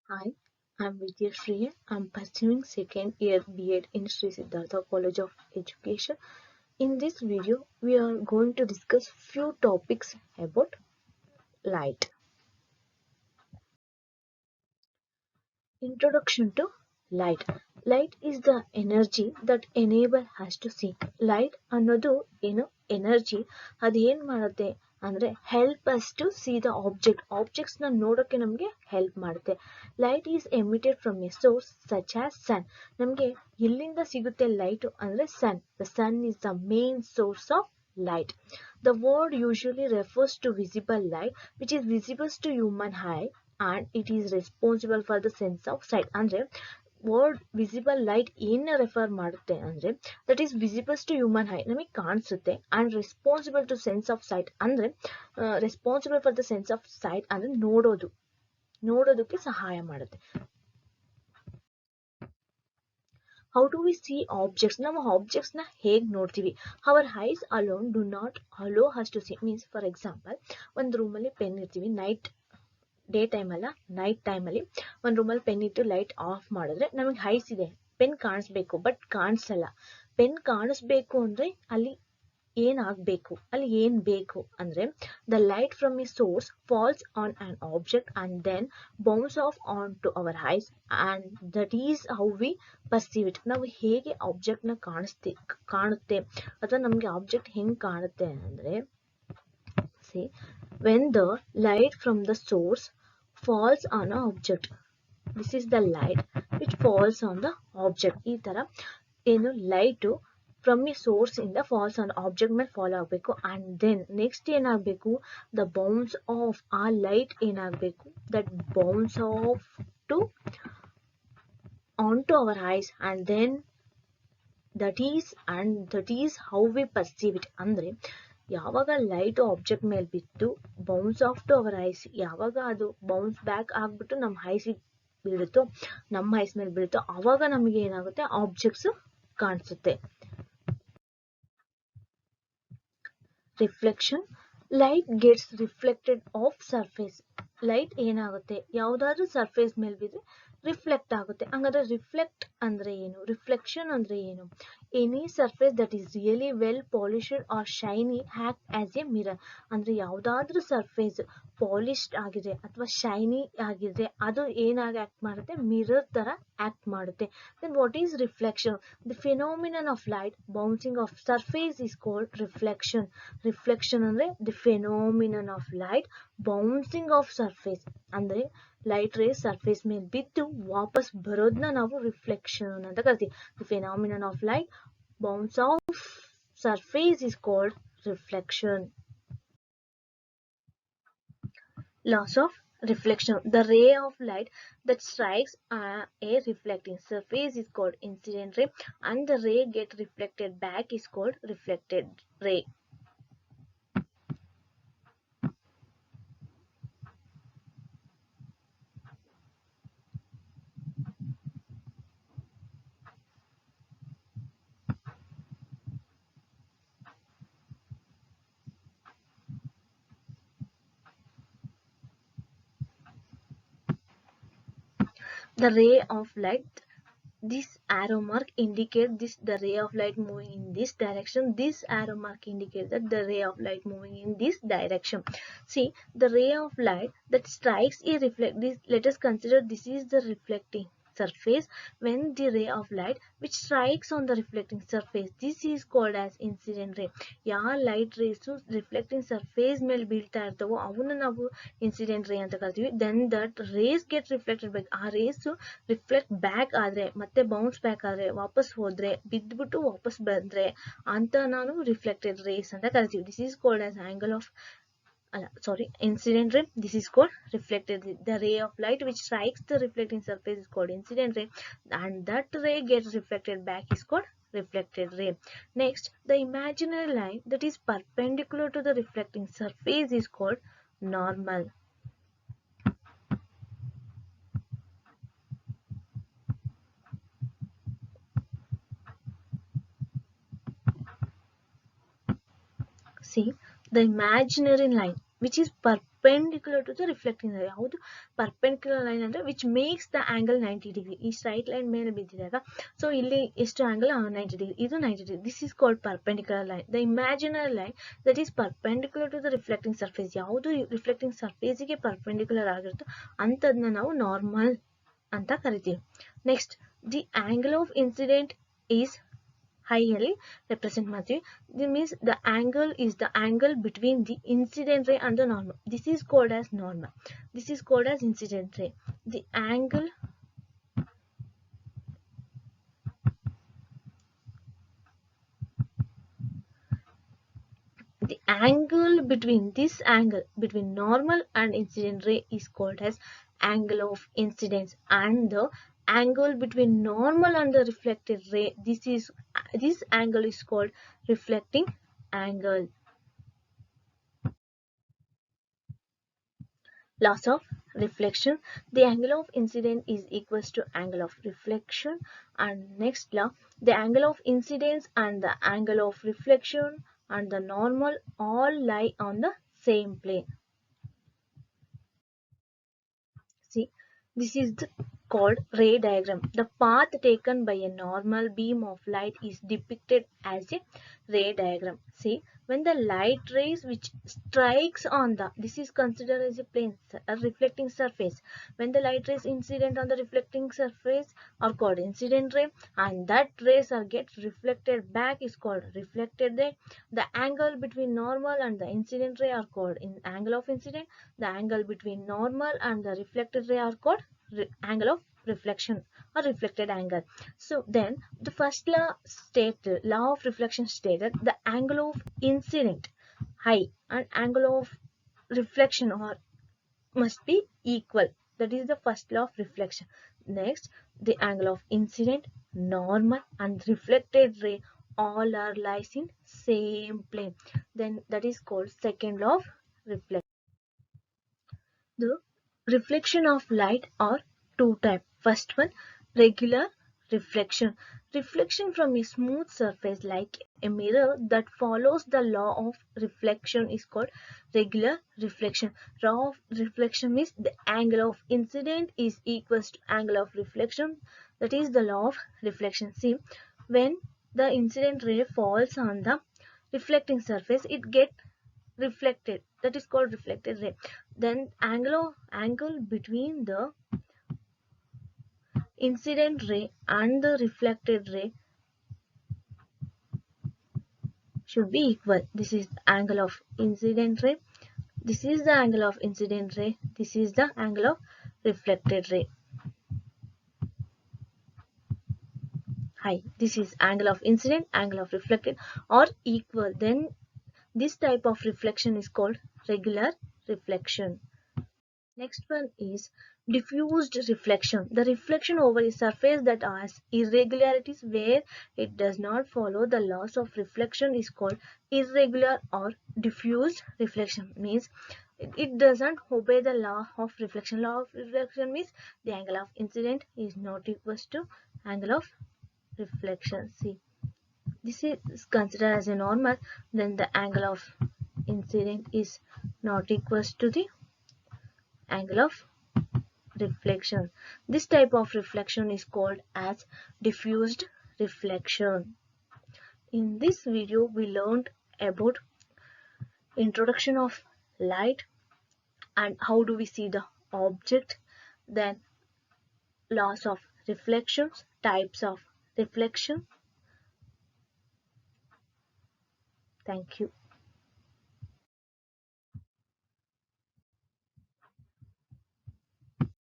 Hi, I'm Vidya Shriya. I'm pursuing second year B.Ed in Sri Siddhartha College of Education. In this video, we are going to discuss few topics about light. Introduction to light. Light is the energy that enable us to see. Light ಅನ್ನೋದು ಏನು energy ಅದೇನ್ ಮಾಡುತ್ತೆ ಅಂದ್ರೆ help us to see the objects ನ ನೋಡೋಕೆ ನಮಗೆ help ಮಾಡುತ್ತೆ. Light is emitted from a source such as sun. ನಮಗೆ ಎಲ್ಲಿಂದ ಸಿಗುತ್ತೆ ಲೈಟ್ ಅಂದ್ರೆ sun. The sun is the main source of light. The word usually refers to visible light which is visible to human eye and it is responsible for the sense of sight. ಅಂದ್ರೆ word visible light ಏನ refer ಮಾಡುತ್ತೆ ಅಂದ್ರೆ that is visibles to human eye ನಮಗೆ ಕಾಣಿಸುತ್ತೆ and responsible to sense of sight ಅಂದ್ರೆ responsible for the sense of sight ಅಂದ್ರೆ ನೋಡೋದಕ್ಕೆ ಸಹಾಯ ಮಾಡುತ್ತೆ. How do we see objects ನಾವು ಆಬ್ಜೆಕ್ಟ್ಸ್ ನ ಹೇಗೆ ನೋಡ್ತೀವಿ. Our eyes alone do not allow us to see means for example ಒಂದು ರೂಮಲ್ಲಿ ಪೆನ್ ಇರ್ತೀವಿ ಡೇ ಟೈಮ್ ಅಲ್ಲ ನೈಟ್ ಟೈಮಲ್ಲಿ ಒಂದು ರೂಮಲ್ಲಿ ಪೆನ್ ಇಟ್ಟು ಲೈಟ್ ಆಫ್ ಮಾಡಿದ್ರೆ ನಮಗೆ ಐಸ್ ಇದೆ, ಪೆನ್ ಕಾಣಿಸ್ಬೇಕು ಬಟ್ ಕಾಣಿಸಲ್ಲ. ಪೆನ್ ಕಾಣಿಸ್ಬೇಕು ಅಂದ್ರೆ ಅಲ್ಲಿ ಏನ್ ಬೇಕು ಅಂದ್ರೆ the light from a source falls on on object and then bounce off on to our eyes and that is how we perceive it. ನಾವು ಹೇಗೆ ಆಬ್ಜೆಕ್ಟ್ ನ ಕಾಣುತ್ತೆ ಅಥವಾ ನಮ್ಗೆ ಆಬ್ಜೆಕ್ಟ್ ಹೆಂಗ್ ಕಾಣುತ್ತೆ ಅಂದ್ರೆ see when the light from the source falls on an object, this is the light which falls on the object. ಈ ತರ ಏನು ಲೈಟ್ ಫ್ರಮ್ ಎ ಸೋರ್ಸ್ ಇಂದ ಫಾಲ್ಸ್ ಆನ್ ಆಬ್ಜೆಕ್ಟ್ ಮೇಲೆ ಫಾಲೋ ಆಗಬೇಕು ಅಂಡ್ ದೆನ್ ನೆಕ್ಸ್ಟ್ ಏನಾಗಬೇಕು the bounce off ಆ light ಏನಾಗಬೇಕು that bounce off to on to our eyes and then that is how we perceive it. ಅಂದ್ರೆ ಯಾವಾಗ light object ಮೇಲೆ ಬಿತ್ತು bounce off to our eyes, ಯಾವಾಗ ಅದು ಬೌನ್ಸ್ ಬ್ಯಾಕ್ ಆಗ್ಬಿಟ್ಟು ನಮ್ಮ ಐಸ್ ಮೇಲೆ ಬೀಳುತ್ತೋ ಅವಾಗ ನಮಗೆ ಏನಾಗುತ್ತೆ ಆಬ್ಜೆಕ್ಟ್ಸ್ ಕಾಣಿಸುತ್ತೆ. Reflection. Light gets reflected of surface. Light ಏನಾಗುತ್ತೆ ಯಾವ್ದಾದ್ರು ಸರ್ಫೇಸ್ ಮೇಲೆ ಬಿದ್ರೆ ರಿಫ್ಲೆಕ್ಟ್ ಆಗುತ್ತೆ. ಹಂಗಾದ್ರೆ ರಿಫ್ಲೆಕ್ಟ್ ಅಂದ್ರೆ ಏನು, ರಿಫ್ಲೆಕ್ಷನ್ ಅಂದ್ರೆ ಏನು? Any surface that is really well polished or shiny act as a mirror. ಅಂದ್ರೆ ಯಾವ್ದಾದ್ರು ಸರ್ಫೇಸ್ ಪಾಲಿಶ್ಡ್ ಆಗಿದೆ ಅಥವಾ ಶೈನಿ ಆಗಿದ್ರೆ ಅದು ಏನಾಗಿ ಆಕ್ಟ್ ಮಾಡುತ್ತೆ, ಮಿರರ್ ತರ ಆಕ್ಟ್ ಮಾಡುತ್ತೆ. Then what is reflection? The phenomenon of light bouncing off surface is called reflection. Reflection ಅಂದ್ರೆ the phenomenon of light bouncing off surface ಅಂದ್ರೆ ಲೈಟ್ ರೇಸ್ ಸರ್ಫೇಸ್ ಮೇಲೆ ಬಿದ್ದು ವಾಪಸ್ ಬರೋದನ್ನ ನಾವು ರಿಫ್ಲೆಕ್ಷನ್ ಅಂತ ಕರಿತೀವಿ. The phenomenon of light bounce off surface is called reflection. Loss of reflection. The ray of light that strikes a reflecting surface is called incident ray and the ray get reflected back is called reflected ray. The ray of light, this arrow mark indicates this the ray of light moving in this direction. This arrow mark indicates that the ray of light moving in this direction. See, the ray of light that strikes a reflect this, let us consider this is the reflecting surface. When the ray of light which strikes on the reflecting surface, this is called as incident ray. ಯಾವ light rays reflecting surface ಮೇಲೆ ಬೀಳ್ತಾ ಇರ್ತವೋ ಅವನ್ನ ನಾವು incident ray ಅಂತ ಕರಿತೀವಿ. Then that rays get reflected back. ಆ rays reflect back ಆದ್ರೆ ಮತ್ತೆ ಬೌನ್ಸ್ ಬ್ಯಾಕ್ ಆದ್ರೆ ವಾಪಸ್ ಹೋದ್ರೆ ಬಿದ್ಬಿಟ್ಟು ವಾಪಸ್ ಬಂದ್ರೆ ಅಂತ ನಾನು ರಿಫ್ಲೆಕ್ಟೆಡ್ ರೇಸ್ ಅಂತ ಕರಿತೀವಿ. This is called as angle of incident ray. This is called reflected ray. The ray of light which strikes the reflecting surface is called incident ray and that ray gets reflected back is called reflected ray. Next, the imaginary line that is perpendicular to the reflecting surface is called normal. See, the imaginary line which is perpendicular perpendicular to the reflecting ray. ಯಾವುದು perpendicular line ಅಂದ್ರೆ which makes the angle 90 degree. ಈ straight line ಮೇಲೆ ಬಿದ್ದಿದಾಗ so ಇಲ್ಲಿ ಎಷ್ಟು angle 90 degree, ಇದು 90 degree. This is called perpendicular line. The imaginary line that is perpendicular to the reflecting surface. ಯಾವುದು reflecting surface ಗೆ perpendicular ಆಗಿರುತ್ತೋ ಅಂತದನ್ನ ನಾವು ನಾರ್ಮಲ್ ಅಂತ ಕರಿತೀವಿ. Next the angle of incident is ಹೈಯಲ್ಲಿ ರೆಪ್ರೆಸೆಂಟ್ ಮಾಡ್ತೀವಿ. This means the angle is the angle between the incident ray and the normal. This is called as normal. This is called as incident ray. The angle between this angle between normal and incident ray is called as angle of incidence, and the angle between normal and the reflected ray, this angle is called reflecting angle. Laws of reflection. The angle of incidence is equals to angle of reflection. And next law, the angle of incidence and the angle of reflection and the normal all lie on the same plane. See, this is called ray diagram. The path taken by a normal beam of light is depicted as a ray diagram. See, when the light rays which strikes on the, this is considered as a plane, a reflecting surface. When the light rays incident on the reflecting surface are called incident ray, and that rays are get reflected back is called reflected ray. The angle between normal and the incident ray are called angle of incident. The angle between normal and the reflected ray are called angle of reflection or reflected angle. So then the first law of reflection stated the angle of incident high and angle of reflection or must be equal. That is the first law of reflection. Next, the angle of incident, normal and reflected ray all are lies in same plane. Then that is called second law of reflection. The reflection of light are two types. First one, regular reflection. Reflection from a smooth surface like a mirror that follows the law of reflection is called regular reflection. Law of reflection means the angle of incident is equals to angle of reflection. That is the law of reflection. See, when the incident ray falls on the reflecting surface, it gets reflected. That is called reflected ray. Then angle between the incident ray and the reflected ray should be equal. This is the angle of incident ray. This is the angle of incident ray. This is the angle of reflected ray. Hi. This is angle of incident, angle of reflected are equal. Then this type of reflection is called regular reflection. Next one is diffused reflection. The reflection over a surface that has irregularities where it does not follow the laws of reflection is called irregular or diffused reflection. Means it doesn't obey the law of reflection. Law of reflection means the angle of incident is not equals to angle of reflection. See, this is considered as a normal, then the angle of incident is not equals to the angle of reflection. This type of reflection is called as diffused reflection. In this video we learned about introduction of light and how do we see the object, then laws of reflections, types of reflection. Thank you.